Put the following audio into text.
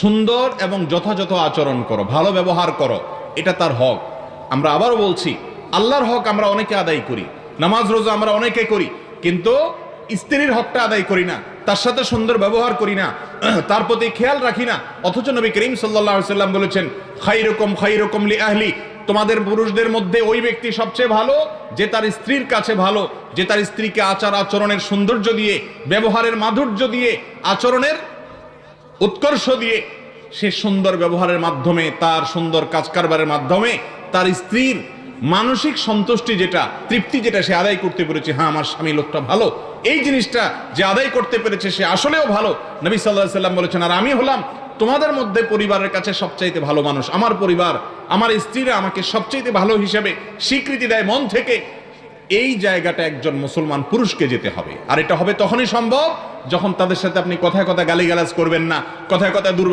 সুন্দর এবং যথাযথ আচরণ করো, ভালো ব্যবহার করো, এটা তার হক। আমরা আবারও বলছি, আল্লাহর হক আমরা অনেকে আদায় করি, নামাজ রোজা আমরা অনেকে করি, কিন্তু স্ত্রীর হকটা আদায় করি না, তার সাথে সুন্দর ব্যবহার করি না, তার প্রতি খেয়াল রাখি না। অথচ নবী করিম সাল্লাল্লাহু আলাইহি ওয়াসাল্লাম বলেছেন, খায়রুকুম লি আহলি, তোমাদের পুরুষদের মধ্যে ওই ব্যক্তি সবচেয়ে ভালো যে তার স্ত্রীর কাছে ভালো, যে তার স্ত্রীকে আচার আচরণের সৌন্দর্য দিয়ে, ব্যবহারের মাধুর্য দিয়ে, আচরণের উৎকর্ষ দিয়ে, সে সুন্দর ব্যবহারের মাধ্যমে, তার সুন্দর কাজ কারবারের মাধ্যমে তার স্ত্রীর মানসিক সন্তুষ্টি যেটা, তৃপ্তি যেটা সে আদায় করতে পেরেছে, হ্যাঁ আমার স্বামী লোকটা ভালো, এই জিনিসটা যে আদায় করতে পেরেছে সে আসলেও ভালো। নবী সাল্লাল্লাহু আলাইহি ওয়াসাল্লাম বলেছেন, আর আমি হলাম তোমাদের মধ্যে পরিবারের কাছে সবচাইতে ভালো মানুষ। আমার পরিবার, আমার স্ত্রীরা আমাকে সবচাইতে ভালো হিসেবে স্বীকৃতি দেয় মন থেকে। এই জায়গাটা একজন মুসলমান পুরুষকে যেতে হবে। আর এটা হবে তখনই সম্ভব যখন তাদের সাথে আপনি কথায় কথায় গালিগালাজ করবেন না, কথায় কথায় দুর্ব্যবহার